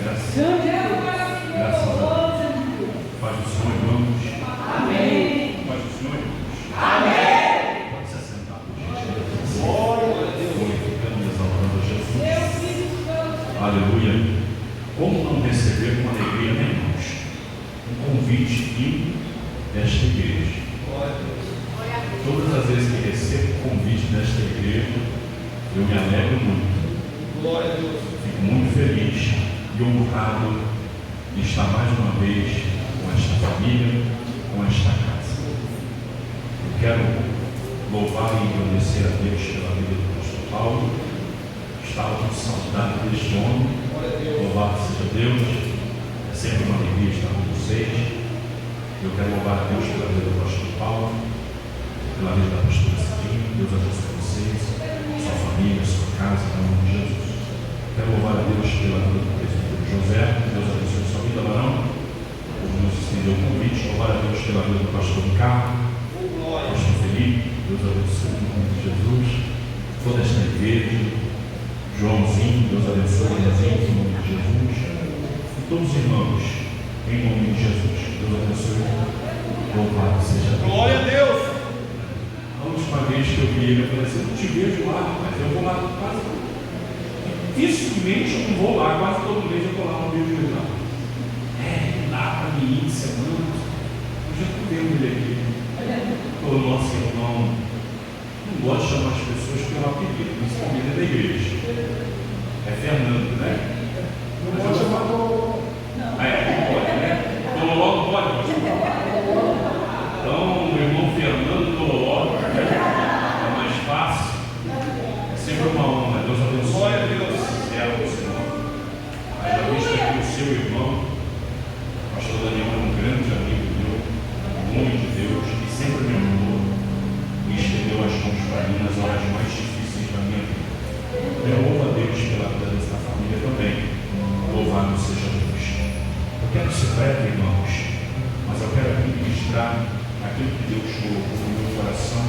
graça. Graças a Deus. Paz do Senhor, irmãos. Amém. Paz do Senhor, irmãos. Amém. Pode se assentar, por gentileza. Glória a Deus. Glorificando e exaltando Jesus. Aleluia. Como não receber com alegria, né, irmãos? Um convite vindo desta igreja. Todas as vezes que recebo o convite desta igreja, eu me alegro muito. Glória a Deus. Fico muito feliz e honrado de estar mais uma vez com esta família, com esta casa. Eu quero louvar e agradecer a Deus pela vida do pastor Paulo. Estava com saudade deste homem. Louvado seja Deus. É sempre uma alegria estar com vocês. Eu quero louvar a Deus pela vida do pastor Paulo, pela vida da pastora Cidinha. Deus abençoe vocês, sua família, sua casa, em nome de Jesus. Quero louvar a Deus pela vida do presbítero José. Deus abençoe sua vida, varão. Por nos estender o convite. Louvar a Deus pela vida do pastor Ricardo, pastor Felipe. Deus abençoe em nome de Jesus. Toda esta igreja. Joãozinho, Deus abençoe a gente em nome de Jesus. E todos os irmãos, em nome de Jesus. Deus abençoe. Louvado seja Deus. Glória a Deus. A última vez que eu vi ele, eu falei assim: eu não te vejo lá, mas eu vou lá quase. Dificilmente eu não vou lá, quase todo mês eu estou lá no vídeo de lá. Lá para mim, semana. Eu já estou vendo ele aqui. O nosso irmão não gosta de chamar as pessoas pelo apelido, principalmente da igreja. É Fernando, né? Mas eu vou chamar do. Não pode, né? Logo pode. Então, o irmão Fernando Doloro é mais fácil. É sempre uma honra. Deus abençoe. Glória a Deus. Servo do Senhor. Mas já visto aqui o seu irmão, o pastor Daniel, é um grande amigo meu, em nome de Deus, que sempre me ajudou e estendeu as mãos para mim nas horas mais difíceis da minha vida. Eu louvo a Deus pela vida dessa família também. Louvado seja Deus. Eu quero ser breve, irmãos, mas eu quero aqui ministrar aquilo que Deus colocou no meu coração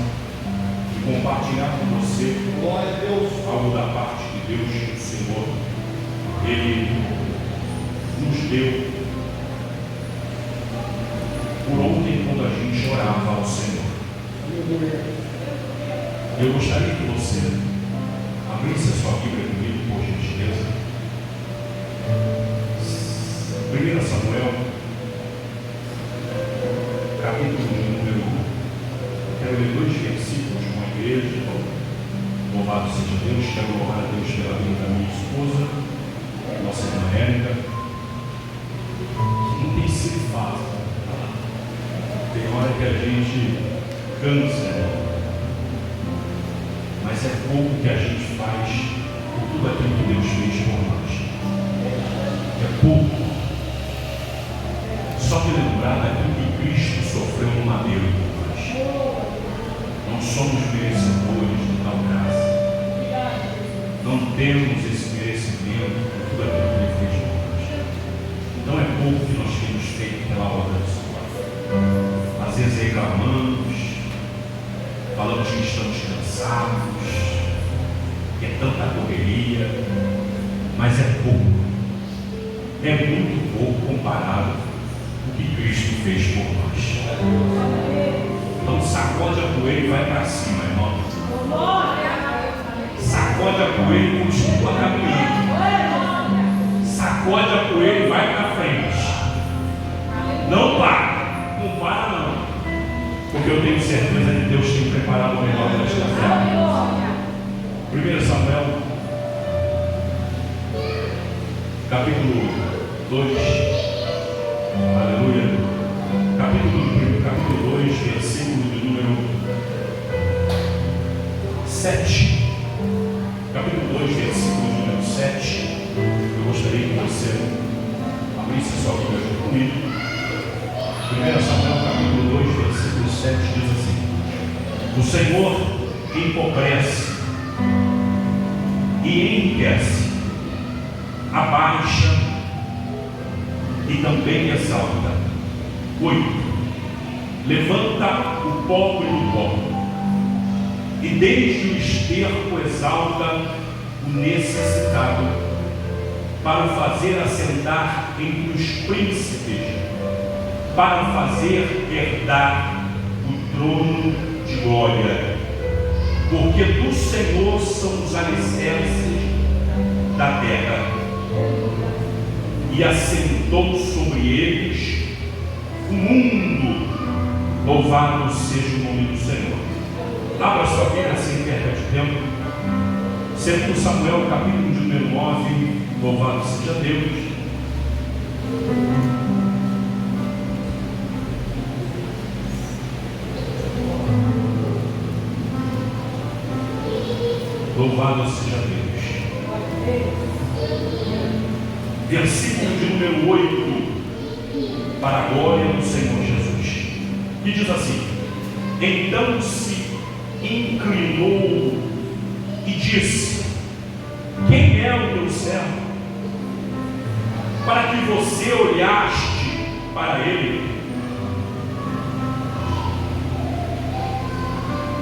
e compartilhar com você. Glória a Deus. Algo da parte de Deus, que o Senhor, Ele nos deu por ontem, quando a gente orava ao Senhor. Eu gostaria que você abrisse a sua Bíblia comigo, por gentileza. 1 Samuel, capítulo de número 1. Quero ler 2 versículos com a igreja. Louvado seja Deus. Quero louvar a Deus pela vida da minha esposa, nossa irmã Érica. Não tem sido fácil. Tem hora que a gente cansa, mas é pouco que a gente faz por tudo aquilo que Deus fez por nós. É pouco. Só que lembrar daquilo que Cristo sofreu no madeiro por nós. Não somos merecedores de tal graça. Não temos esse merecimento por tudo aquilo que Ele fez por nós. Então é pouco que nós temos feito pela obra do Senhor. Às vezes reclamamos, falamos que estamos cansados, que é tanta correria, mas é pouco. É muito pouco comparado com o que Cristo fez por nós. Então sacode a poeira e vai para cima, irmão. Sacode a poeira e continua caminhando. Sacode a poeira e vai para frente. Não para. Não para não. Porque eu tenho certeza que Deus tem preparado o melhor desta terra. 1 Samuel, capítulo 2. Aleluia. Capítulo 2, versículo de número 7. Capítulo 2, versículo de número 7. Eu gostaria que você abrisse sua Bíblia junto comigo. 1 Samuel, capítulo 2, versículo 7 diz assim: o Senhor empobrece e enriquece, abaixa e também exalta. 8. Levanta o pobre do pó, e desde o esterco exalta o necessitado. para o fazer assentar entre os príncipes, para o fazer herdar o trono de glória. Porque do Senhor são os alicerces da terra, e assentou sobre eles o mundo. Louvado seja o nome do Senhor. Abra sua Bíblia sem perda de tempo. 2 Samuel, capítulo de número 9. Louvado seja Deus. Louvado seja Deus. Versículo de número 8, para a glória do Senhor Jesus, que diz assim: então se inclinou e disse: quem é o teu servo, para que você olhaste para ele,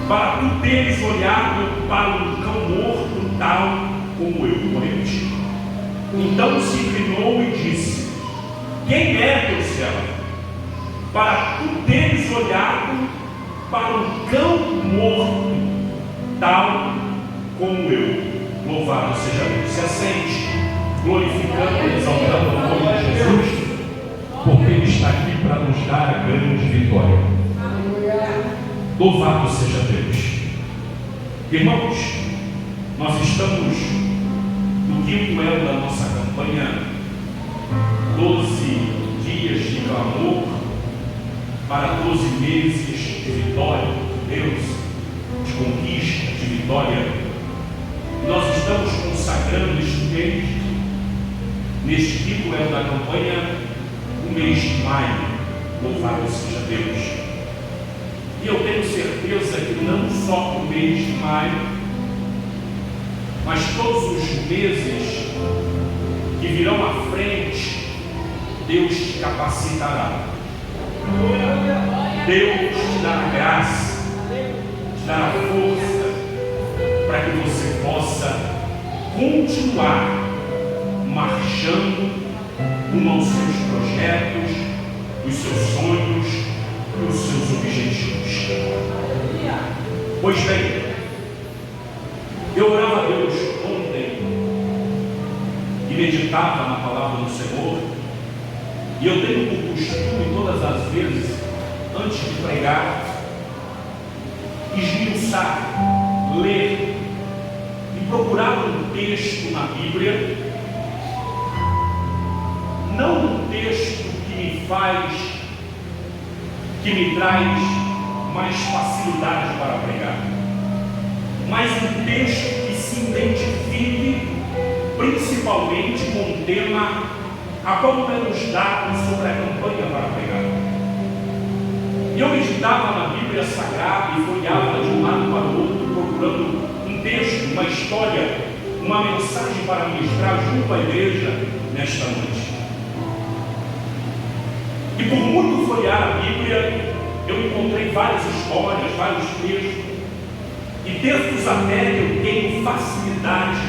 para tu teres olhado para um cão morto tal como eu. Vou repetir. Então se inclinou e disse: quem é teu servo, para tu teres olhado para um cão morto tal como eu. Louvado seja Deus. Se assente, glorificando e exaltando o nome de Jesus, porque Ele está aqui para nos dar a grande vitória. Louvado seja Deus. Irmãos, nós estamos no quinto ano da nossa campanha 12 dias de clamor para 12 meses de vitória de Deus, de conquista, de vitória. Nós estamos consagrando este mês, neste quinto ano da campanha, o mês de maio. Louvado seja Deus. E eu tenho certeza que não só o mês de maio, mas todos os meses que virão à frente, Deus te capacitará. Deus te dará graça, te dará força, para que você possa continuar marchando rumo aos seus projetos, os seus sonhos e os seus objetivos. Pois bem, eu orava a Deus ontem e meditava na palavra do Senhor, e eu tenho por costume todas as vezes, antes de pregar, esmiuçar, ler e procurar um texto na Bíblia, não um texto que me traz mais facilidade para pregar, mas um texto que se identifique principalmente com o tema a qual é nos dado sobre a campanha para pregar. E eu meditava na Bíblia Sagrada e folheava de um lado para o outro, procurando um texto, uma história, uma mensagem para ministrar junto à igreja nesta noite. E por muito folhear a Bíblia, eu encontrei várias histórias, vários textos, e textos até que eu tenho facilidade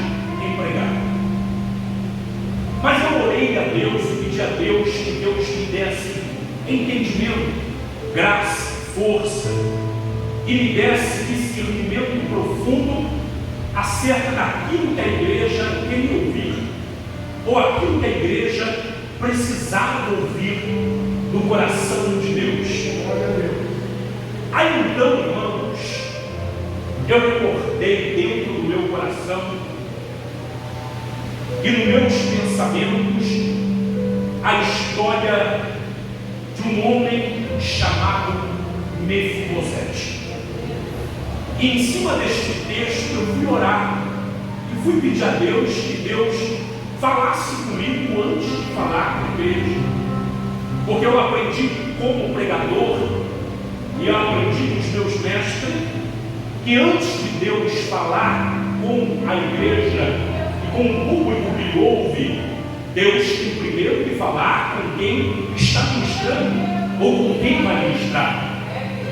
em pregar. Mas eu orei a Deus e pedi a Deus que Deus me desse entendimento, graça, força, e me desse discernimento profundo acerca daquilo que a igreja queria ouvir, ou aquilo que a igreja precisava ouvir do coração de Deus. Aí então, irmãos, eu recordei dentro do meu coração e nos meus pensamentos a história de um homem chamado Mefibosete. E em cima deste texto eu fui orar e fui pedir a Deus que Deus falasse comigo antes de falar com a igreja, porque eu aprendi como pregador e eu aprendi com os meus mestres que antes de Deus falar com a igreja e com o público que lhe ouve, Deus tem primeiro que falar com quem está ministrando ou com quem vai ministrar.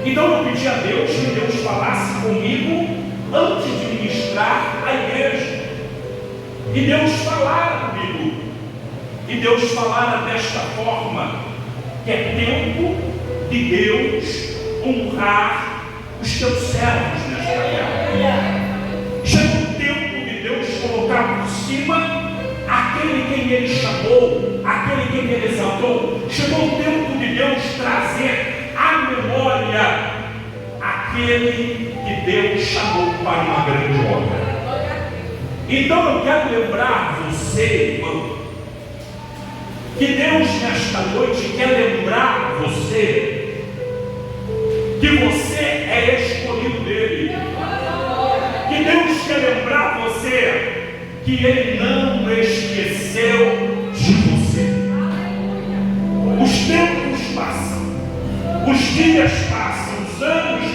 Então eu pedi a Deus que Deus falasse comigo antes de ministrar a igreja. E Deus falara comigo. E Deus falara desta forma, que é tempo de Deus honrar os seus servos nesta terra. Chegou o tempo de Deus colocar por cima aquele quem Ele chamou, aquele quem Ele exaltou. Chegou o tempo de Deus trazer à memória aquele que Deus chamou para uma grande obra. Então eu quero lembrar você, irmão, que Deus nesta noite quer lembrar você que você é escolhido dele. Que Deus quer lembrar você que Ele não esqueceu de você. Os tempos passam, os dias passam, os anos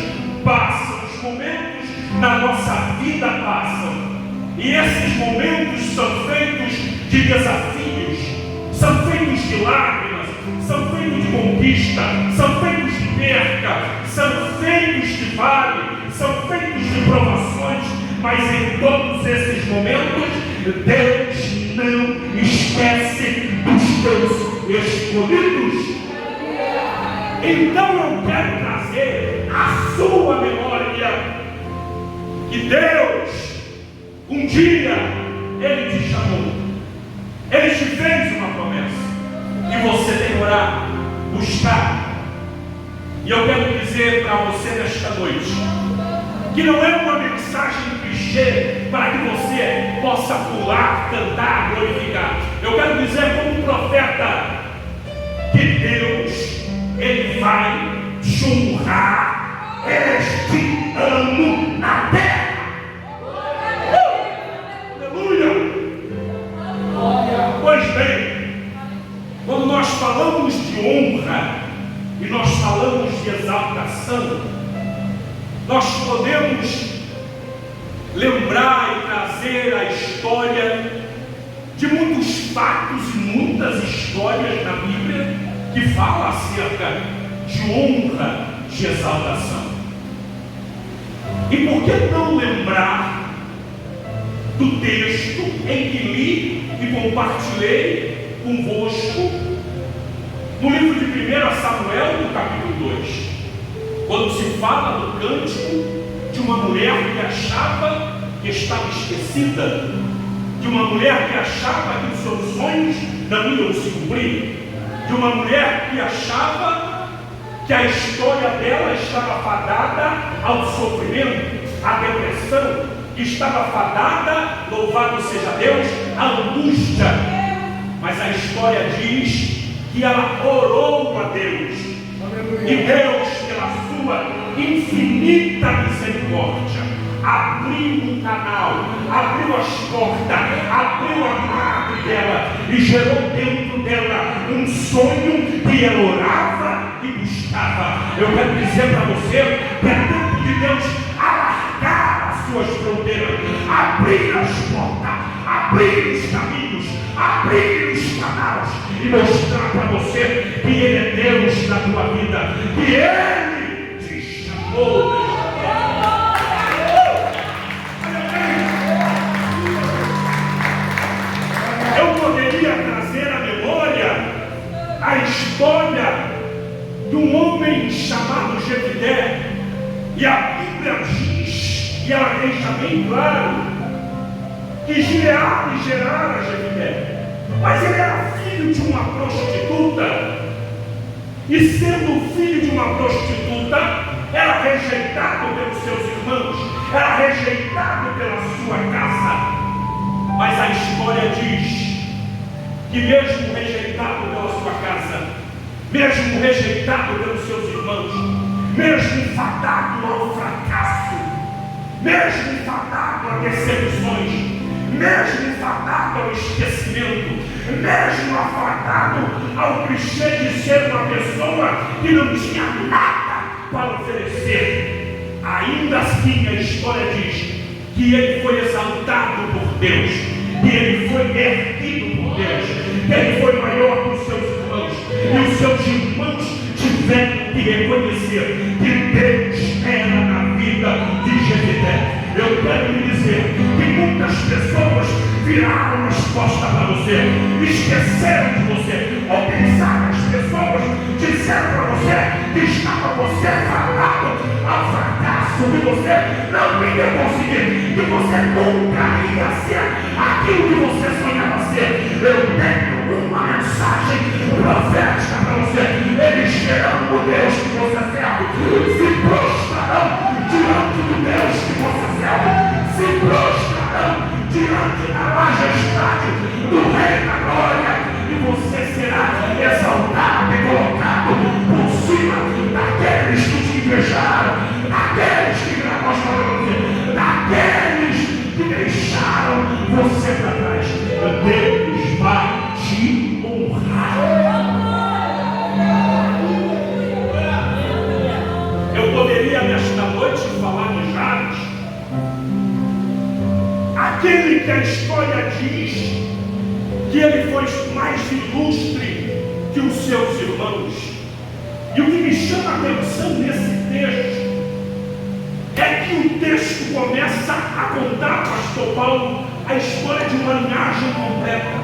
passam, os momentos na nossa vida passam. E esses momentos são feitos de desafios, são feitos de lágrimas, são feitos de conquista, são feitos de perca, são feitos de vale, são feitos de provações, mas em todos esses momentos, Deus não esquece dos teus escolhidos. Então eu quero trazer à sua memória que Deus, um dia, Ele te chamou, Ele te fez uma promessa, e você tem que orar, buscar. E eu quero dizer para você nesta noite, que não é uma mensagem clichê para que você possa pular, cantar, glorificar. Eu quero dizer como profeta, que Deus, Ele vai te honrar este ano na terra. Pois bem, quando nós falamos de honra e nós falamos de exaltação, nós podemos lembrar e trazer a história de muitos fatos e muitas histórias na Bíblia que falam acerca de honra, de exaltação. E por que não lembrar do texto em que li e compartilhei convosco no livro de 1 Samuel, no capítulo 2, quando se fala do cântico de uma mulher que achava que estava esquecida, de uma mulher que achava que os seus sonhos não iam se cumprir, de uma mulher que achava que a história dela estava fadada ao sofrimento, à depressão, que estava fadada, louvado seja Deus, à angústia. Mas a história diz que ela orou a Deus, e Deus, pela sua infinita misericórdia, abriu um canal, abriu as portas, abriu a madre dela e gerou dentro dela um sonho que ela orava e buscava. Eu quero dizer para você que é tempo de Deus alargar as suas fronteiras, abrir as portas, abrir os caminhos, abrir os canais e mostrar para você que Ele é Deus na tua vida, que Ele te chamou. Eu poderia trazer à memória a história de um homem chamado Jefité, e a Bíblia diz, e ela deixa bem claro, que Gileade gerara Jefité. Mas ele era filho de uma prostituta, e sendo filho de uma prostituta, era rejeitado pelos seus irmãos, era rejeitado pela sua casa. Mas a história diz que mesmo rejeitado pela sua casa, mesmo rejeitado pelos seus irmãos, mesmo fadado ao fracasso, mesmo fadado a decepções, mesmo fadado ao esquecimento, mesmo afadado ao clichê de ser uma pessoa que não tinha nada para oferecer, ainda assim a história diz que ele foi exaltado por Deus, que ele foi erguido por Deus, que ele foi maior que os seus irmãos, e os seus irmãos tiveram que reconhecer que Deus era na vida de Jefité. Eu quero lhe dizer que muitas pessoas viraram as resposta para você. Esqueceram de você. Ou pensaram as pessoas, disseram para você que estava você fadado ao fracasso, que você não ia conseguir, que você nunca ia ser aquilo que você sonhava ser. Eu tenho uma mensagem profética para você. Eles terão o Deus que você serve, se prostrarão diante do Deus que você serve, se prostrarão diante da majestade do Rei da Glória, e você será exaltado e colocado por cima daqueles que te invejaram, daqueles que gravaram você, daqueles que deixaram você para trás. Deus vai te honrar. Eu poderia nesta noite falar de Jabes, aquele que a história diz que ele foi mais ilustre que os seus irmãos. E o que me chama a atenção nesse texto é que o texto começa a contar, pastor Paulo, a história de uma linhagem completa.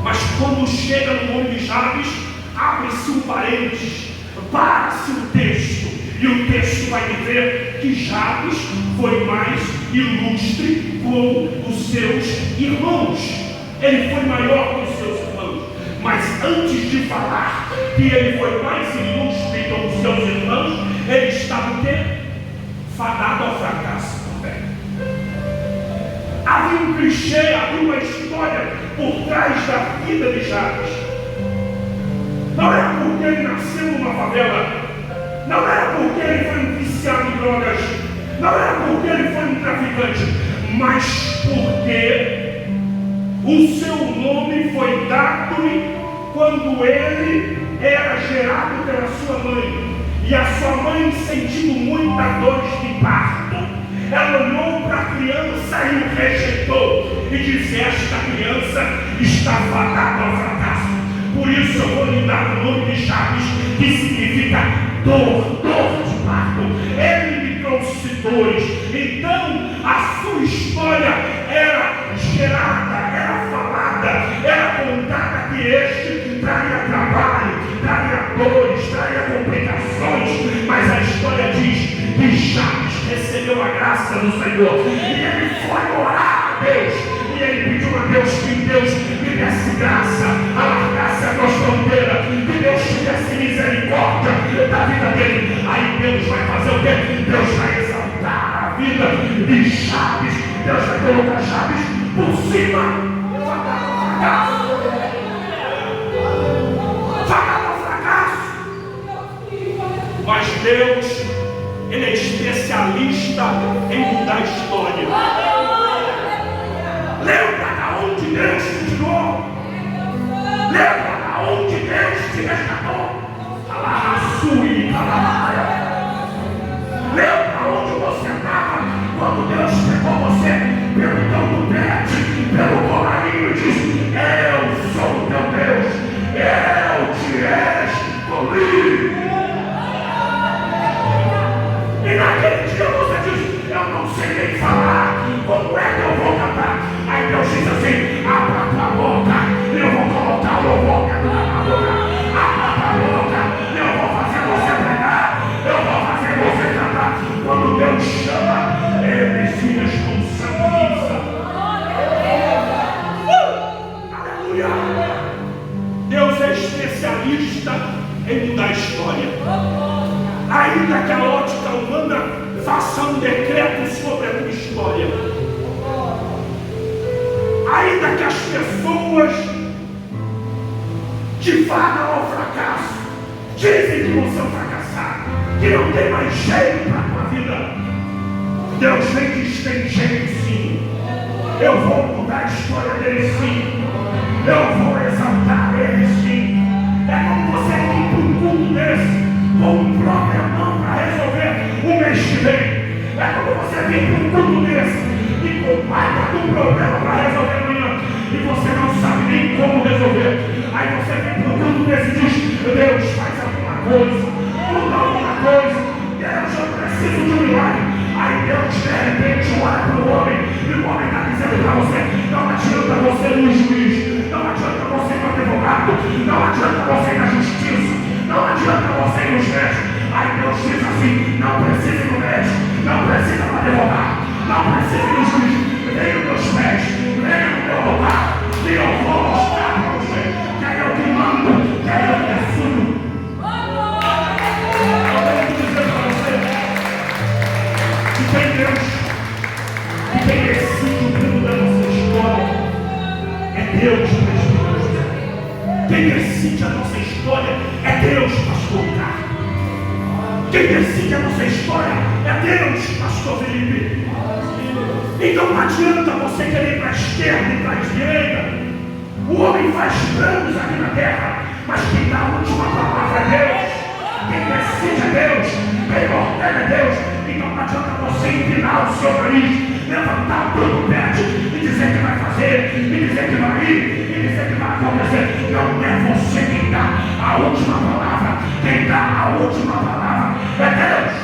Mas quando chega no nome de Jabes, abre-se um parênteses, para-se o texto, e o texto vai dizer que Jabes foi mais ilustre com os seus irmãos. Ele foi maior que os seus irmãos. Mas antes de falar que ele foi mais ilustre que os seus irmãos, ele estava o quê? Fadado ao fracasso também. Havia um clichê, havia uma história por trás da vida de Jabes. Não era porque ele nasceu numa favela, não era porque ele foi um viciado em drogas, não era porque ele foi um traficante, mas porque o seu nome foi dado-lhe quando ele era gerado pela sua mãe. E a sua mãe, sentindo muitas dores de parto, ela olhou para a criança e o rejeitou. E disse: esta criança está fadada ao fracasso. Por isso eu vou lhe dar o nome de Jabes, que significa dor de parto. Ele me trouxe dores. Então a sua história era gerada, era falada, era contada que este traria trabalho, traria dores, traria complicações. Mas a história diz que Jabes recebeu a graça do Senhor e ele foi orar a Deus, e ele pediu a Deus que Deus lhe desse graça, alargasse a nossa fronteira, que Deus tivesse misericórdia da vida dele. Aí Deus vai fazer o quê? Deus vai exaltar a vida de Jabes. Deus vai colocar Jabes por cima. Fadado ao fracasso. Mas Deus, ele é especialista em mudar a história. Lembra de onde Deus te tirou? Lembra de onde Deus te resgatou? Lembra onde você estava quando Deus pegou você pelo teu pelo colarinho e disse: eu sou o teu Deus, eu te escolhi. E naquele dia você diz: eu não sei nem falar, como é que eu vou cantar? Aí Deus diz assim: abra a tua boca, eu vou colocar o louvor dentro da tua boca. Abra a tua boca, eu vou fazer você pregar, eu vou fazer você cantar. Quando Deus chama, ele se responsabiliza. Aleluia! Deus é especialista em mudar a história. Ainda que a ótica humana faça um decreto sobre a tua história, ainda que as pessoas te fadam ao fracasso, dizem que você é um fracassado, que não tem mais jeito para a tua vida, Deus vem e diz: tem jeito sim, eu vou mudar a história dele sim, eu vou exaltar ele sim. É como você vir para um culto desse com um problemão para resolver o mês que vem. É como você vir para um culto desse e com baita de um problema para resolver amanhã, e você não sabe nem como resolver. Aí você vem para um culto desse e diz: Deus, faz alguma coisa, muda alguma coisa, Deus, eu preciso de um milagre. Aí Deus de repente olha para o homem, e o homem está dizendo para você: não, mas adianta você ir no juiz, não adianta você ir no advogado, não adianta você ir na justiça, não adianta você ir nos médicos. Aí Deus diz assim: não precisa ir no médico, não precisa do advogado, não precisa ir no juiz. Venha nos meus pés, venha no meu lugar, e eu vou mostrar para você que é eu que mando, que é eu que assumo. Eu tenho que dizer para você que tem Deus, que tem decide o rumo da nossa história. É Deus, presbítero. Quem decide a nossa história é Deus, pastor Ricardo. Quem decide a nossa história é Deus, pastor Felipe. Então não adianta você querer ir para a esquerda e para a direita. O homem faz planos aqui na terra, mas quem dá a última palavra é Deus. Quem decide é Deus, quem ordena é Deus. Então não adianta você inclinar o seu nariz, levantar o todo pé e dizer que vai fazer, e dizer que vai ir, e dizer que vai acontecer. Não é você quem dá a última palavra. Quem dá a última palavra é Deus.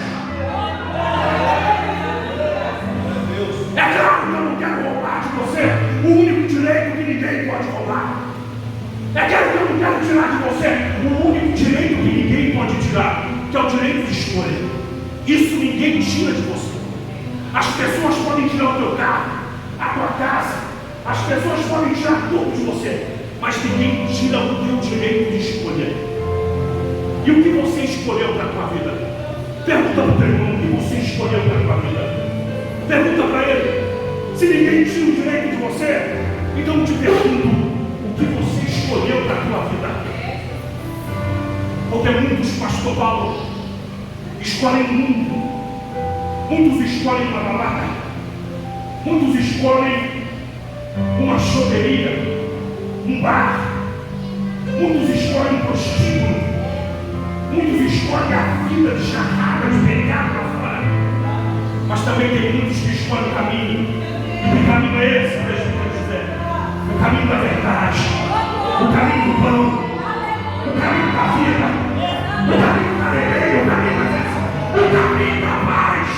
É claro que eu não quero roubar de você o único direito que ninguém pode roubar. É claro que eu não quero tirar de você o único direito que ninguém pode tirar, que é o direito de escolha. Isso ninguém tira de você. As pessoas podem tirar o teu carro, a tua casa, as pessoas podem tirar tudo de você, mas ninguém tira o teu direito de escolher. E o que você escolheu para a tua vida? Pergunta para o teu irmão o que você escolheu para a tua vida. Pergunta para ele. Se ninguém tira o direito de você, então eu te pergunto, o que você escolheu para a tua vida? Porque muitos, pastor Paulo, escolhem o mundo. Muitos escolhem uma balada. Muitos escolhem uma choperia, um bar. Muitos escolhem um prostíbulo. Muitos escolhem a vida de charrada, de pecado para fora. Mas também tem muitos que escolhem o caminho. E que caminho é esse, presbítero José? O caminho da verdade, o caminho do pão, o caminho da vida, o caminho da alegria, o caminho da festa, o caminho da paz,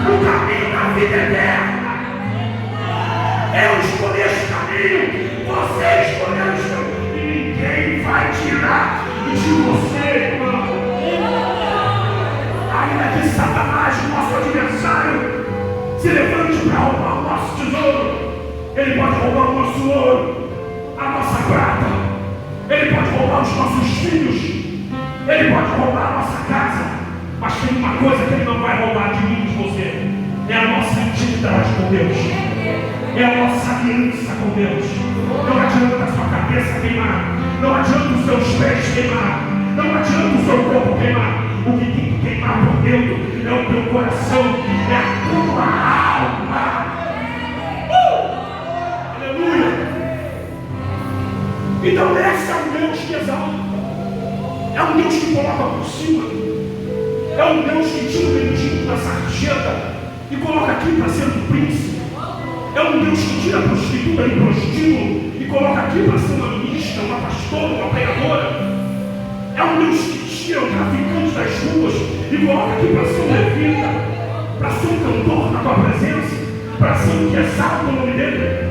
o caminho da vida eterna. Eu escolhi esse caminho, você escolheu esse caminho, e ninguém vai tirar de você, irmão. Ainda que Satanás, nosso adversário, se levante para roubar o nosso tesouro, ele pode roubar o nosso ouro, a nossa prata, ele pode roubar os nossos filhos, ele pode roubar a nossa casa, mas tem uma coisa que ele não vai roubar de mim e de você: é a nossa intimidade com Deus, é a nossa aliança com Deus. Não adianta a sua cabeça queimar, não adianta os seus pés queimar, não adianta o seu corpo queimar. O que tem que queimar por dentro é o teu coração, é a tua alma. Aleluia! Então esse é um Deus que exalta, é um Deus que coloca por cima, é um Deus que tira o bendito da sarjeta e coloca aqui para ser um príncipe, é um Deus que tira a prostituta e prostíbulo e coloca aqui para ser uma ministra, uma pastora, uma pregadora. É um Deus que tira o traficante das ruas e coloca aqui para ser um levita, para ser um cantor na tua presença, para ser um que exalta o nome dele.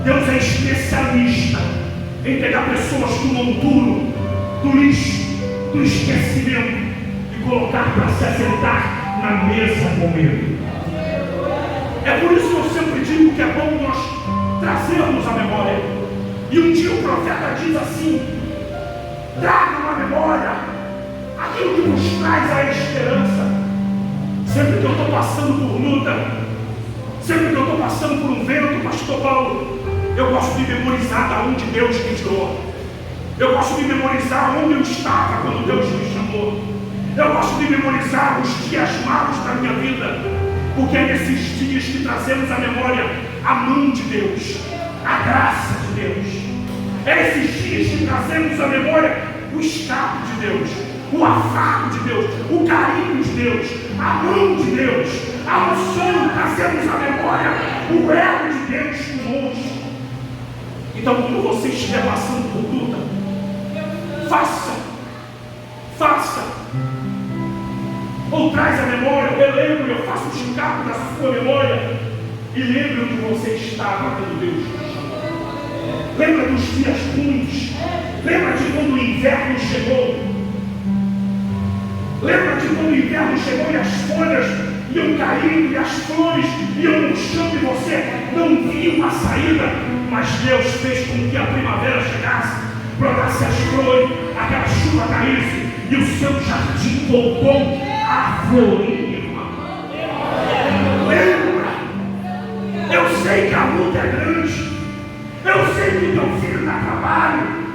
Deus é especialista em pegar pessoas do monturo, do lixo, do esquecimento e colocar para se assentar na mesa com ele. É por isso que eu sempre digo que é bom nós trazermos a memória. E um dia o profeta diz assim: traga na memória aquilo que nos traz a esperança. Sempre que eu estou passando por luta, sempre que eu estou passando por um vento, pastor Paulo, eu gosto de memorizar da onde Deus me tirou. Eu gosto de memorizar onde eu estava quando Deus me chamou. Eu gosto de memorizar os dias maus da minha vida, porque é nesses dias que trazemos à memória a mão de Deus, a graça de Deus. É nesses dias que trazemos à memória o escape de Deus, o afago de Deus, o carinho de Deus, a mão de Deus, a unção. Trazemos à memória o elo de Deus conosco. Então, quando você estiver passando por luta, faça. Ou traz a memória, eu relembro, eu faço um escape da sua memória E lembra onde você estava quando Deus te chamou. Lembra dos dias ruins. Lembra de quando o inverno chegou. Lembra de quando o inverno chegou e as folhas iam caindo e as flores iam murchando e você não via uma saída. Mas Deus fez com que a primavera chegasse, brotasse as flores, aquela chuva caísse e o seu jardim voltou a florir, irmão. Lembra? Eu sei que a luta é grande. Eu sei que teu filho dá trabalho.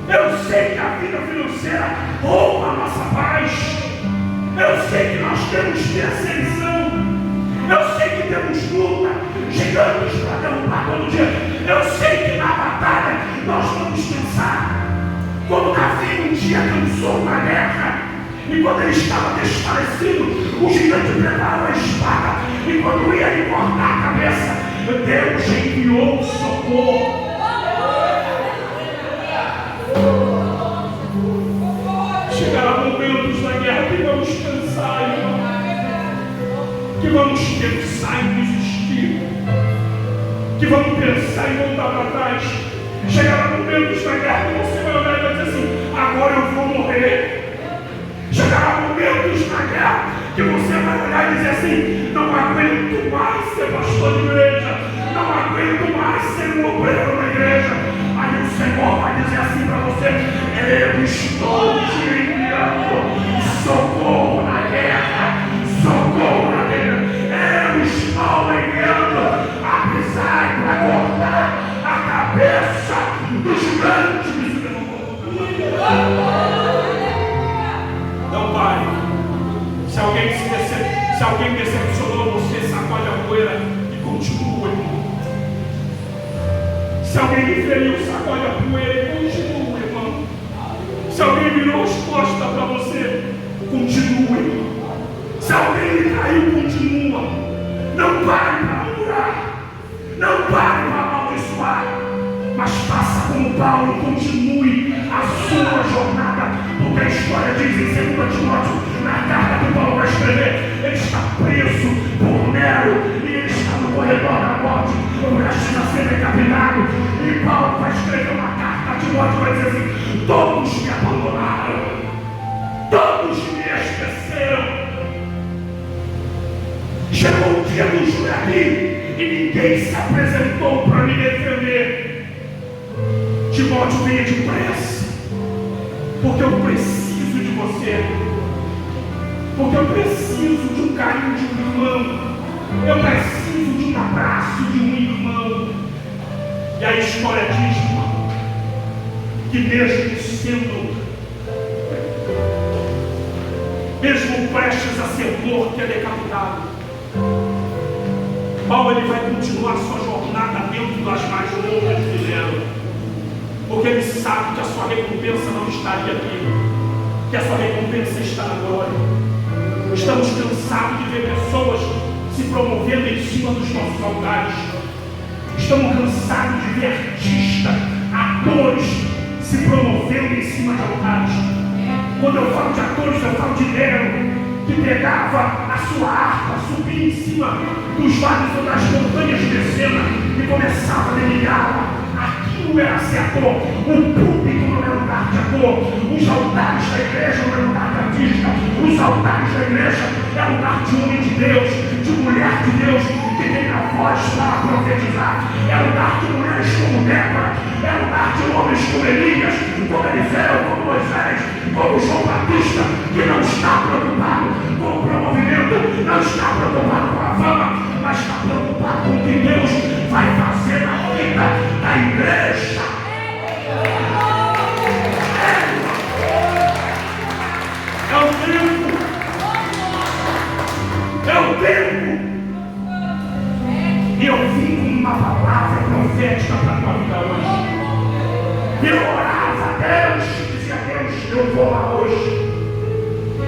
Eu sei que a vida financeira rouba a nossa paz. Eu sei que nós temos perseguição. Eu sei que temos luta, gigantes para derrubar todo dia. Eu sei que na batalha nós vamos pensar. Como Davi um dia cansou na guerra, e quando ele estava desfalecido, o gigante preparou a espada, e quando ia lhe cortar a cabeça, Deus enviou socorro. Chegará momentos na guerra que vamos cansar, irmão, que vamos pensar em desistir, que vamos pensar em voltar para trás. Chegará momentos na guerra que você vai olhar e vai dizer assim: agora eu vou morrer. Chegará momentos na guerra que você vai olhar e dizer assim: não aguento mais ser pastor de igreja, não aguento mais ser um obreiro na igreja. Aí o Senhor vai dizer assim para você: eu estou te enviando socorro na guerra, socorro na guerra. Eu estou enviando a pisar para cortar a cabeça dos grandes. Não pare. Se alguém decepcionou você, sacode a poeira e continua, irmão. Se alguém lhe feriu, sacode a poeira e continua, irmão. Se alguém virou as costas para você, continua, irmão. Se alguém lhe traiu, continua. Não pare para murmurar. Não pare para amaldiçoar. Mas faça como Paulo, continue a sua jornada. Porque a história diz em 2 Timóteo, na carta que Paulo vai escrever, ele está preso por Nero e ele está no corredor da morte, prestes a ser decapitado. E Paulo vai escrever uma carta a Timóteo e vai dizer assim: todos me abandonaram, todos me esqueceram. Chegou o dia do júri aqui e ninguém se apresentou para me defender. Timóteo, venha depressa, porque eu preciso de você, porque eu preciso de um carinho de um irmão, eu preciso de um abraço de um irmão. E a história diz, irmão, que mesmo prestes a ser morto e decapitado, Paulo ele vai continuar sua jornada dentro das mais loucas de Nero. Porque ele sabe que a sua recompensa não estaria aqui, que a sua recompensa está na glória. Estamos cansados de ver pessoas se promovendo em cima dos nossos altares. Estamos cansados de ver artistas, atores se promovendo em cima de altares. Quando eu falo de atores, eu falo de Nero, que pegava a sua harpa, subia em cima dos vales ou das montanhas de Cena e começava a denilhá-la. Aquilo era ser ator. O púlpito não é lugar de ator. Os altares da igreja não é lugar de artista. Os altares da igreja é lugar de homem de Deus, de mulher de Deus, que tem a voz para profetizar. É lugar de mulheres como Débora. É lugar de homens como Elias, como Eliseu, como Moisés, como João Batista, que não está preocupado com o promovimento, não está preocupado com a fama, mas está preocupado com o que Deus vai fazer na vida da igreja. É o tempo. É o tempo. E eu vim com uma palavra profética para a tua vida hoje. Eu orava a Deus, dizia a Deus: eu vou lá hoje.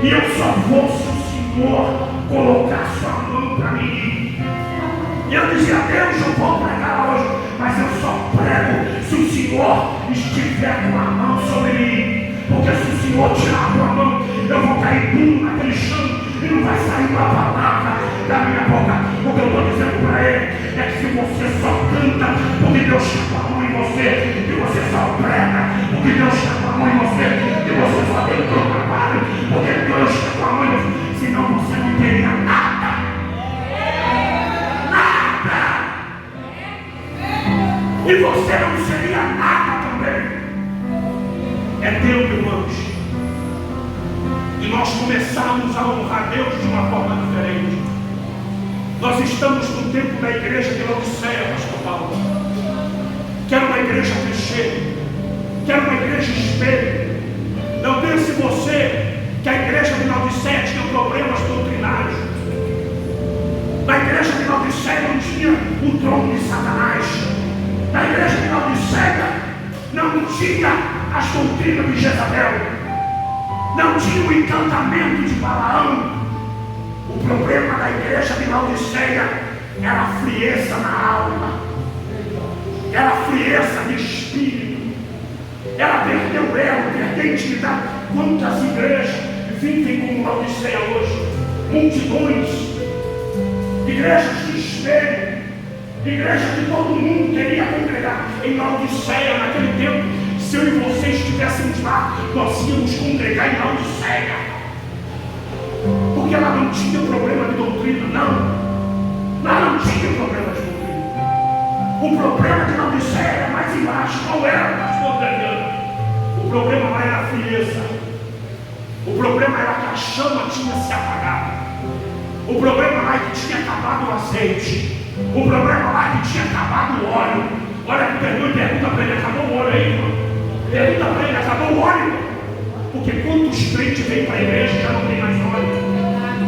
E eu só vou se o Senhor colocar sua mão para mim. E eu dizia a Deus: eu vou pregar hoje, mas eu só prego se o Senhor estiver com a mão sobre mim. Porque se o Senhor tirar a tua mão, eu vou cair duro naquele chão e não vai sair uma palavra da minha boca. O que eu estou dizendo para ele é que se você só canta porque Deus está com a mão em você, que você só prega porque Deus está com a mão em você, que você só tem o seu trabalho porque Deus está com a mão em você, senão você não teria nada. Nada! E você não seria nada também. É tempo, irmãos, e nós começamos a honrar Deus de uma forma diferente. Nós estamos no tempo da igreja de Laodiceia, pastor Paulo, que era uma igreja clichê, que era uma igreja espelho. Não pense você que a igreja de Laodiceia tinha problemas doutrinários. Na igreja de Laodiceia não tinha o trono de Satanás. Na igreja de Laodiceia não tinha as doutrinas de Jezabel. Não tinha o encantamento de Balaão. O problema da igreja de Laodiceia era a frieza na alma, era a frieza de espírito, era perder o elo, perder a intimidade. Quantas igrejas vivem como Laodiceia hoje? Multidões, igrejas de espelho, igrejas que todo mundo queria congregar. Em Laodiceia, naquele tempo, se eu e você estivéssemos lá, nós íamos congregar em Laodiceia. Porque ela não tinha problema de doutrina, não. Ela não tinha problema de doutrina. O problema de Laodiceia era mais embaixo. Qual era, pastor Daniel? O problema lá era a frieza. O problema era que a chama tinha se apagado. O problema lá é que tinha acabado o azeite. O problema lá é que tinha acabado o óleo. Olha que pergunta para ele, acabou o óleo aí, irmão? Pergunta para ele, acabou o óleo? Porque quantos crentes vêm para a igreja e já não tem mais óleo?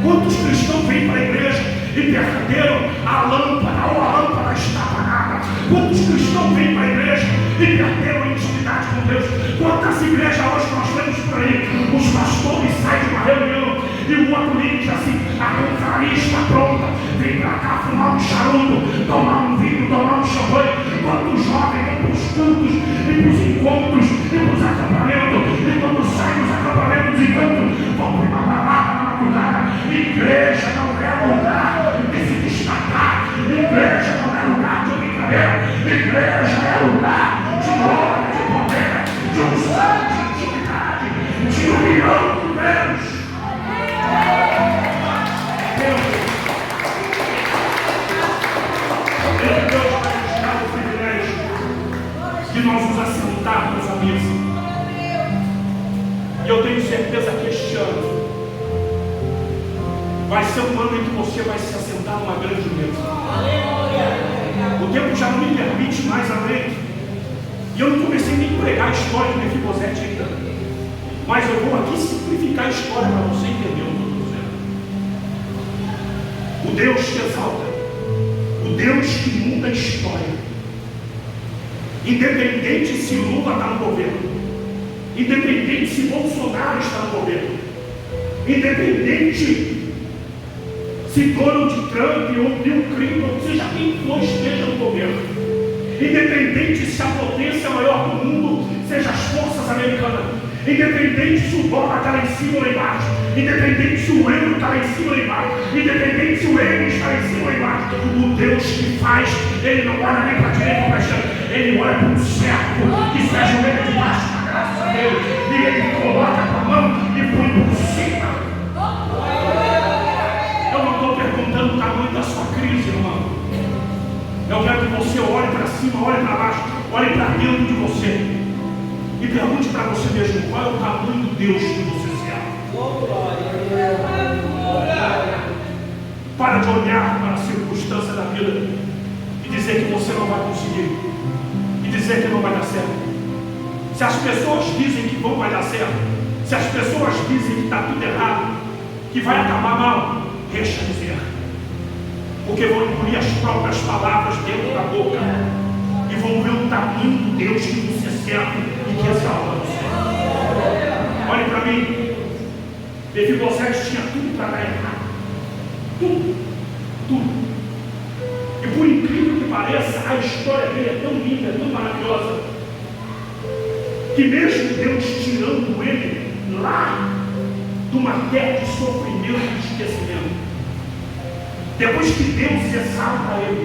Quantos cristãos vêm para a igreja e perderam a lâmpada, ou a lâmpada está apagada? Quantos cristãos vêm para a igreja e perderam a intimidade com Deus? Quantas igrejas hoje nós vemos por aí? Os pastores saem de uma reunião e o outro líder diz assim: a confraria está pronta, vem para cá fumar um charuto, tomar um vinho, tomar um champanhe. Quantos jovens vêm para os cultos e para os encontros e para os acampamentos, e quando saem dos acampamentos de encontros, vão para uma balada na madrugada. Igreja não é lugar de se destacar, igreja não é lugar de brincadeira, igreja é lugar de glória, de poder, de unção, de intimidade, de união com Deus. Deus vai nos dar o privilégio de nós nos assentarmos à mesa. E eu tenho certeza que este ano vai ser um ano em que você vai se assentar numa grande mesa. O tempo já não me permite mais, amém? E eu não comecei nem a pregar a história de Mefibosete ainda. Mas eu vou aqui simplificar a história para você entender o que eu estou dizendo. O Deus que exalta, o Deus que muda a história. Independente se Lula está no governo, independente se Bolsonaro está no governo, independente se Donald Trump ou Bill Clinton, seja quem for, esteja no governo, independente se a potência maior do mundo seja as forças americanas, independente se o dólar está lá em cima ou lá embaixo, independente se o euro está lá em cima ou lá embaixo, independente se o yen está lá em cima ou lá embaixo, o Deus que faz, ele não olha nem para a direita ou para a esquerda, ele olha para o certo, que se ajoelha debaixo da graça dele, e ele coloca a mão e põe por cima. Eu não estou perguntando o tamanho da sua crise, irmão. Eu quero que você olhe para cima, olhe para baixo, olhe para dentro de você e pergunte para você mesmo: qual é o tamanho do Deus que você serve? Para de olhar para a circunstância da vida e dizer que você não vai conseguir, e dizer que não vai dar certo. Se as pessoas dizem que vai dar certo, se as pessoas dizem que está tudo errado, que vai acabar mal, deixa dizer, porque vão engolir as próprias palavras dentro da boca e vão ver o tamanho do Deus que você serve e que exalta você. Olhe para mim, Mefibosete tinha tudo para dar errado, tudo. E por incrível que pareça, a história dele é tão linda, tão maravilhosa, que mesmo Deus tirando ele lá de uma terra de sofrimento e de esquecimento. Depois que Deus exalta ele,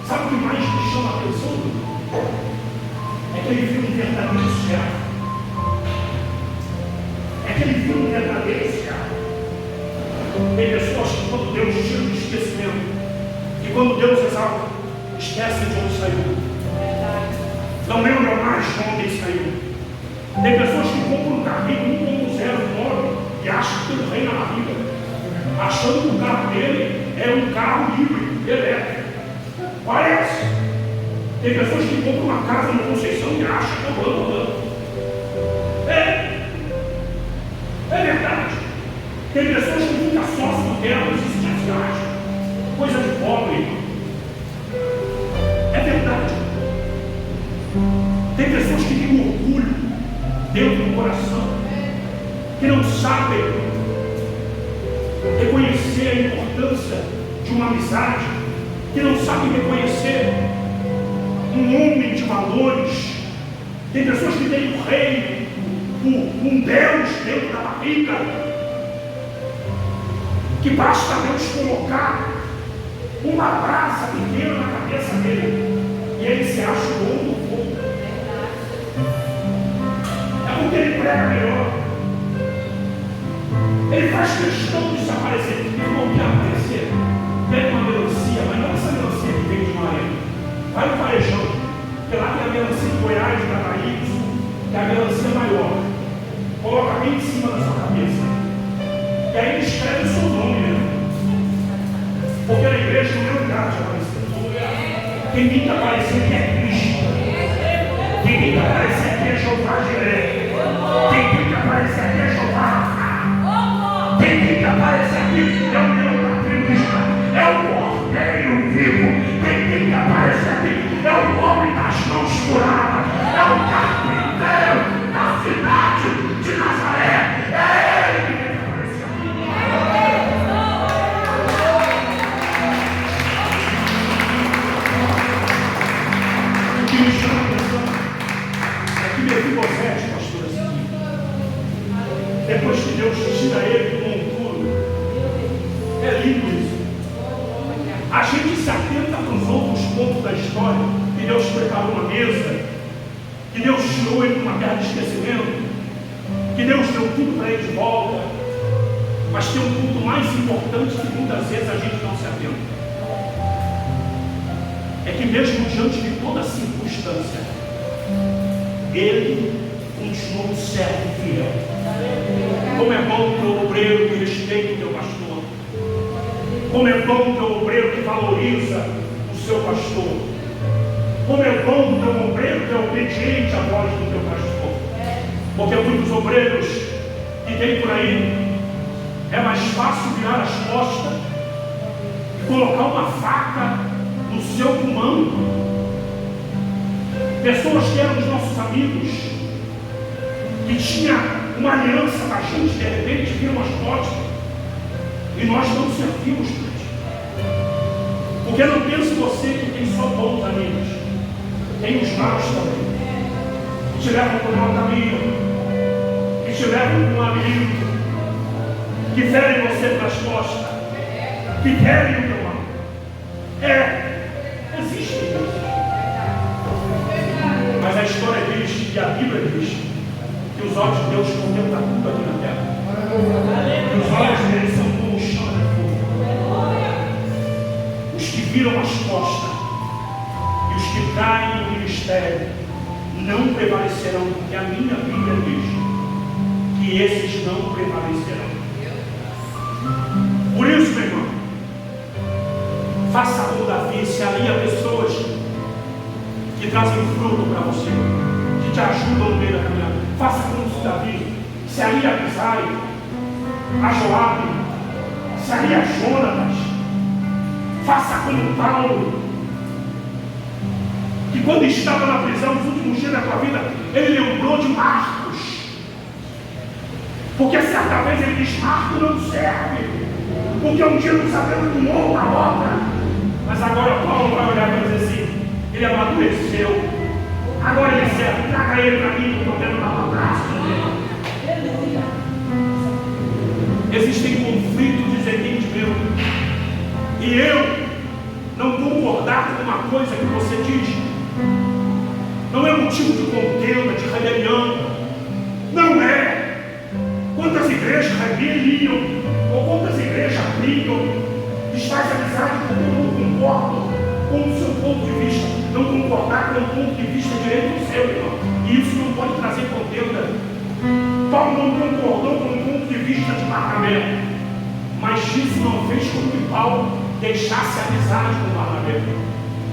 sabe o que mais me chama a atenção? É que ele viu um verdadeiro servo. É que ele viu um verdadeiro servo. Tem pessoas que quando Deus tira do esquecimento, e quando Deus exalta, esquecem de onde saiu. Não lembram mais de onde saiu. Tem pessoas que compram um carrinho 1.0 e acham que ele reina na vida, achando que o carro dele é um carro híbrido, elétrico. Parece. Tem pessoas que compram uma casa no Conceição e acham que eu ando. É verdade. Tem pessoas que ficam sócios delas e se acham coisa de pobre. É verdade. Tem pessoas que têm orgulho dentro do coração, que não sabem reconhecer a importância de uma amizade, que não sabem reconhecer um homem de valores. Tem pessoas que têm um rei, um Deus dentro da barriga, que basta Deus colocar uma brasa pequena na cabeça dele e ele se acha o dono do fogo. É porque ele prega melhor. Ele faz questão de desaparecer. Eu não quero aparecer. Pega uma melancia, mas não essa melancia que vem de Maré. Vai no Varejão, porque lá tem a melancia de Goiás, da Paraíba, que é a melancia maior. Coloca bem em cima da sua cabeça. E aí ele escreve o seu nome mesmo. Porque na igreja não é lugar de aparecer. Quem tem que aparecer aqui é Cristo. Quem tem que aparecer aqui é Jeová Jireh. Quem tem que aparecer aqui é Jeová Rafa. Quem tem que aparecer aqui é o meu patrimista. É o cordeiro vivo. Quem tem que aparecer aqui é o homem das mãos curadas. É o carpinteiro da cidade de Nazaré. É ele que tem que aparecer aqui. O que me chama a atenção é que Mefibosete, pastor, assim, depois que Deus tira ele do monturo, é lindo isso. A gente se atenta para os outros pontos da história, que Deus preparou uma mesa, que Deus tirou ele de uma terra de esquecimento, que Deus deu tudo para ele de volta. Mas tem um ponto mais importante que muitas vezes a gente não se atenta. É que mesmo diante de toda circunstância, ele continua um servo fiel. Como é bom ter um obreiro que respeita o teu pastor. Como é bom ter um obreiro que valoriza o seu pastor. Como é bom ter um obreiro que é obediente à voz do teu pastor. Porque muitos obreiros que tem por aí, é mais fácil virar as costas e colocar uma faca no seu comando. Pessoas que eram os nossos amigos, que tinha uma aliança com a gente, de repente viram as costas e nós não servimos para ti. Porque não pense você que tem só bons amigos, tem os maus também, que te levam para o mau caminho, que te levam para um amigo, que ferem você pelas costas, que querem o teu mal. Existe isso. Mas a história diz, e a Bíblia diz, que os olhos de Deus contemplam tudo aqui na terra. E os olhos dele são como chama de fogo. Os que viram as costas e os que caem no ministério não prevalecerão, porque a minha Bíblia diz que esses não prevalecerão. Por isso, meu irmão, faça como Davi, se alinhe a pessoas que trazem fruto para você, que te ajudam no meio da caminhada. Faça como Davi, se alinhe a Abisai, a Joabe, se alinhe a Jonatas. Faça como Paulo, que quando estava na prisão, nos últimos dias da tua vida, ele lembrou de Marcos. Porque certa vez ele diz: Marcos não serve, porque um dia não sabemos de uma obra. Mas agora Paulo vai olhar para dizer assim: ele amadureceu, agora ele serve, traga ele para mim, que eu estou querendo dar um abraço nele. e eu não concordar com uma coisa que você diz, não é motivo de contenda, de rebelião. Não é. Quantas igrejas rebeliam, ou quantas igrejas brigam, desfaz amizade porque eu não concordo com o seu ponto de vista. Não concordar com o ponto de vista direito do seu, irmão. E isso não pode trazer contenda. Paulo não concordou com o ponto de vista de Barnabé, mas isso não fez com que Paulo deixasse a amizade com Barnabé.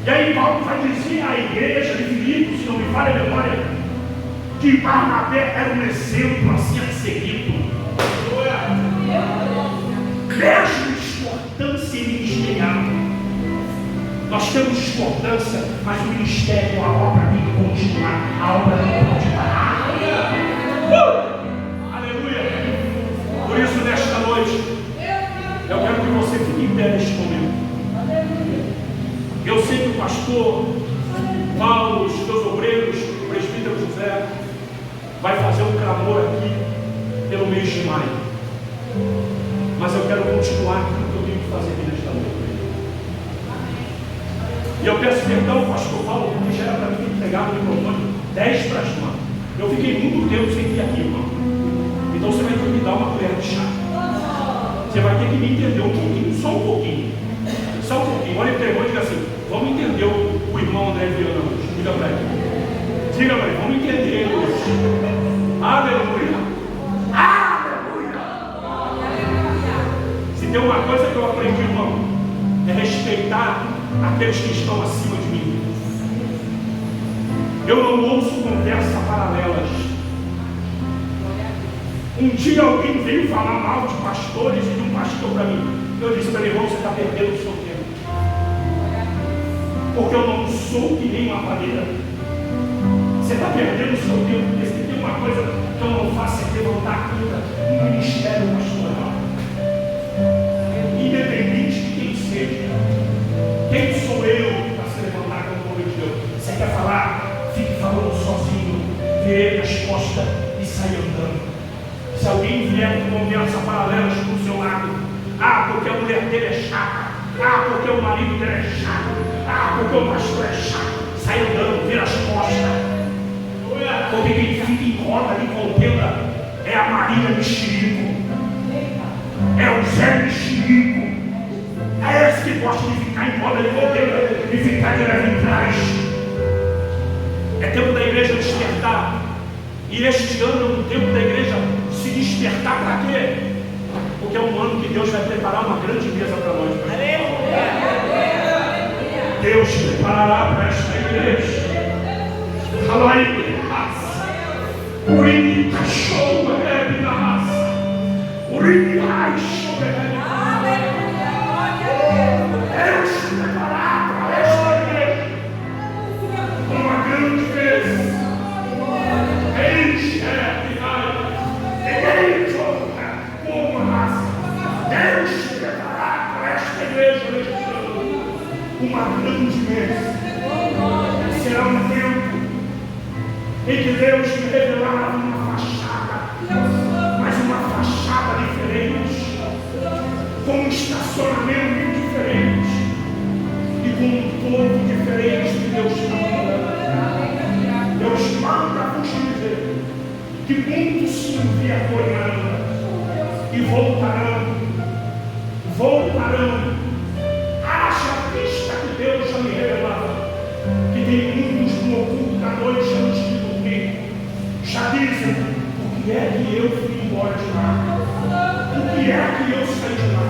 E aí Paulo vai dizer à igreja de Filipos, se não me falha a memória, que Barnabé era um exemplo a ser seguido. Mesmo discordância ministerial, nós temos discordância, mas o ministério, a obra tem que continuar, a obra não pode parar. Aleluia! Por isso, nesta noite, eu quero que você fique em pé neste momento. Eu sei que o pastor Paulo, os seus obreiros, o presbítero José, vai fazer um clamor aqui pelo mês de maio. Mas eu quero continuar com o que eu tenho que fazer aqui nesta noite. E eu peço perdão, pastor Paulo, porque já era para mim entregar o microfone 10 para as mãos. Eu fiquei muito tempo sem vir aqui, irmão. Então você vai ter que me dar uma colher de chá. Você vai ter que me entender um pouquinho, só um pouquinho. Só um pouquinho. Olha para ele e diga assim: vamos entender o irmão André Viana hoje. Diga para ele. Diga para ele, vamos entender ele hoje. Aleluia. Aleluia. Se tem uma coisa que eu aprendi, irmão, é respeitar aqueles que estão acima de mim. Eu não ouço conversas paralelas. Um dia alguém veio falar mal de pastores e de um pastor para mim. Eu disse para ele: irmão, você está perdendo o seu tempo. Porque eu não sou que nem uma pareira. Você está perdendo o seu tempo, porque se tem uma coisa que eu não faço é levantar contra um ministério pastoral. Independente de quem seja. Quem sou eu para se levantar contra o nome de Deus? Você quer falar? Fique falando sozinho, vire as costas e saia andando. Se alguém vier com conversa paralelas do seu lado, porque a mulher dele é chata, porque o marido dele é chato, porque o pastor é chato, sai andando, vira as costas. Porque quem fica em roda de contenda é a Maria Mexerico, é o Zé Mexerico, é esse que gosta de ficar em roda de contenda e ficar de leve em trás. É tempo da igreja despertar. E este ano é um tempo da igreja se despertar para quê? Porque é um ano que Deus vai preparar uma grande mesa para nós. Deus preparará para esta igreja. Aleluia. Uri cachorro é na raça. Uri cachorro Deus preparar para esta igreja uma grande mesa. Deus preparar para esta igreja neste ano uma grande mesa. Será um tempo em que Deus me revelará uma fachada, mas uma fachada diferente, com um estacionamento diferente e com um povo diferente que Deus está mandando. Deus manda vos dizer que muitos se envergonharão e voltarão. Haja vista que Deus já me revelava que tem muitos no oculto da noite antes de dormir. Já dizem: o que é que eu fui embora de lá? O que é que eu saí de lá?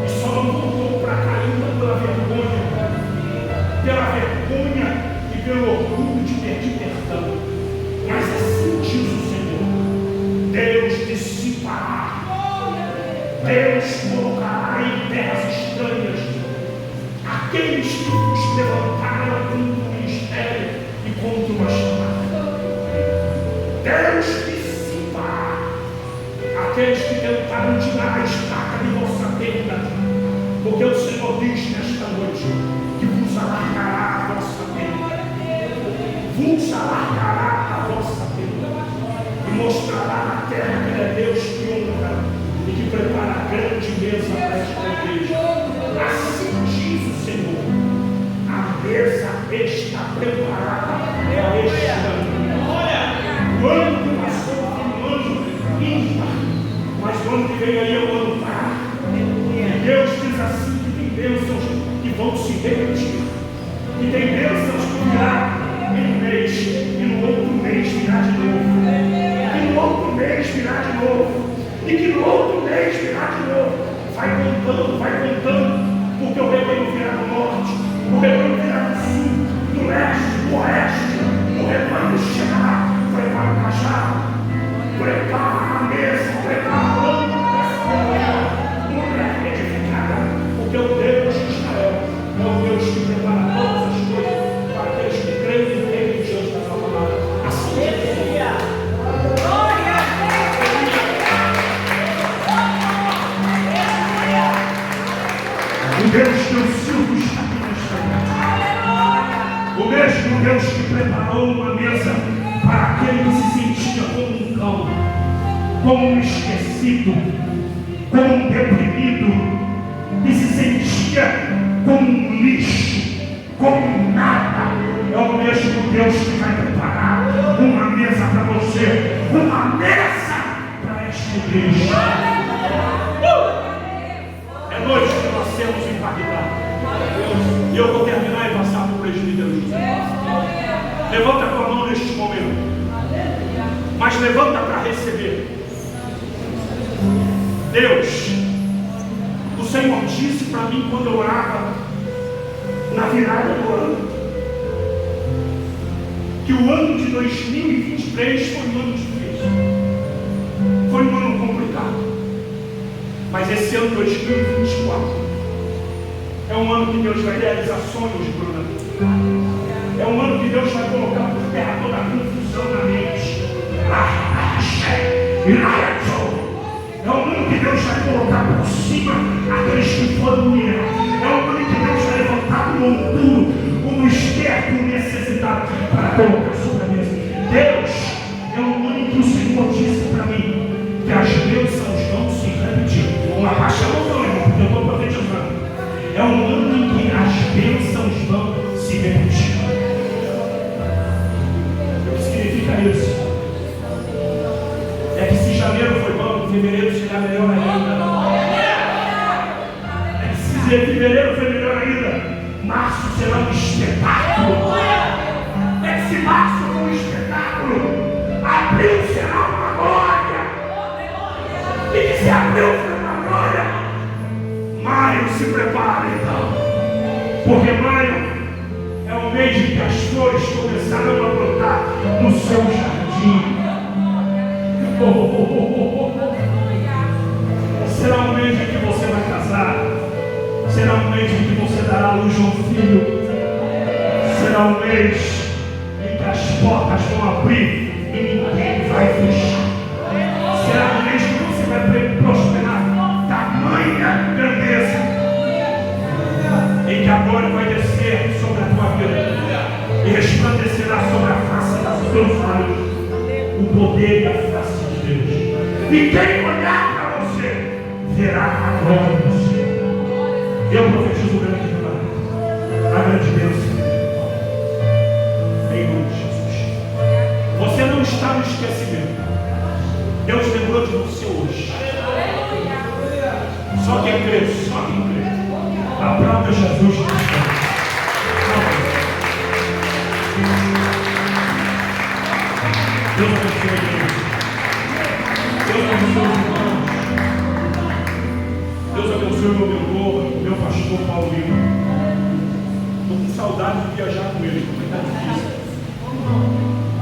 E só não voltou para cá ainda pela vergonha e pelo orgulho de pedir perdão. Mas assim diz o Senhor: Deus dissipará, Deus colocará em terras estranhas aqueles que nos levantaram contra o ministério e contra uma chamada. Deus dissipará aqueles que tentaram tirar a estaca de vossa tenda, porque o Senhor diz nesta noite que vos alargará a vossa tenda, vos alargará a vossa tenda e mostrará na terra que é Deus que honra e que prepara a grande mesa para esta igreja. mesa está preparada para este ano. O ano que passou foi um ano ímpar, mas o ano que vem aí é o ano par. E Deus diz assim que tem bênçãos que vão se repetir. E tem bênçãos que virá em um mês, e no outro mês virá de novo. E no outro mês virá de novo. E que no outro mês virá de novo. Vai contando, porque o rebanho virá do norte, o rebanho virá do sul, do leste, do oeste. O rebanho chegará, prepara o cajado, prepara a mesa, prepara o ano dessa mulher edificada. Porque o Deus de Israel é o Deus que prepara todas as coisas para aqueles que creem e creem diante da sua palavra. Assim é. O Deus que eu sirvo está aqui nesta noite. O mesmo Deus que preparou uma mesa para aquele que se sentia como um cão, como um esquecido, como um deprimido, que se sentia como um lixo, como um nada. É o mesmo Deus que vai preparar uma mesa para você, uma mesa para esta igreja. É noite que nós temos impactado. E eu vou terminar e passar para o presbítero José. Levanta a tua mão neste momento. Mas levanta para receber. Deus, o Senhor disse para mim quando eu orava na virada do ano, que o ano de 2023 foi um ano difícil. Foi um ano complicado. Mas esse ano 2024 é um ano que Deus vai realizar sonhos, Bruna. É um ano que Deus vai colocar por terra toda a confusão na mente. É um ano que Deus vai colocar por cima aqueles que foram humilhados. É um ano que Deus vai levantar o monturo, o esperto, o necessitado, para colocar sobre a mesa. Deus, é um ano que o Senhor disse para mim que as bênçãos vão se repetir. Abaixa a mão, irmão, porque eu estou profetizando. É um ano em que as bênçãos vão se repetir. O que significa isso? É que se janeiro foi bom, fevereiro será melhor ainda. É que se fevereiro foi melhor ainda, março será um espetáculo. É que se março foi um espetáculo, abril será uma glória. E que se abril foi uma glória, maio se prepara então. Porque maio é o mês em que as flores começaram a brotar no seu jardim. Será um mês em que você vai casar. Será um mês em que você dará à luz a um filho. Será um mês em que as portas vão abrir e ninguém vai fechar. Será um mês que você vai prosperar. Tamanha grandeza em que a glória vai descer sobre a tua vida e resplandecerá sobre a face dos teus olhos o poder e a face de Deus. E quem olhar para você verá a glória do Senhor. Eu profetizo o grande milagre, a grande bênção em nome de Jesus. Você não está no esquecimento. Deus lembrou de você hoje. Só quem crê, só quem crê. Aplauda Jesus Cristo. Deus abençoe a Deus. Deus abençoe os irmãos. Deus abençoe o meu mentor, meu pastor Paulo Lima. Estou com saudade de viajar com ele, porque está difícil.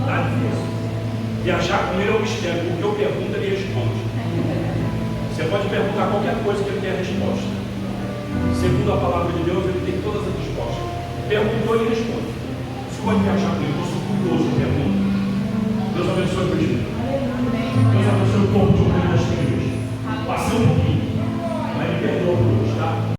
Está difícil. Viajar com ele é um mistério, porque eu pergunto, ele responde. Você pode perguntar qualquer coisa que ele tem a resposta. Segundo a palavra de Deus, ele tem todas as respostas. Perguntou, ele responde. Você pode viajar com ele.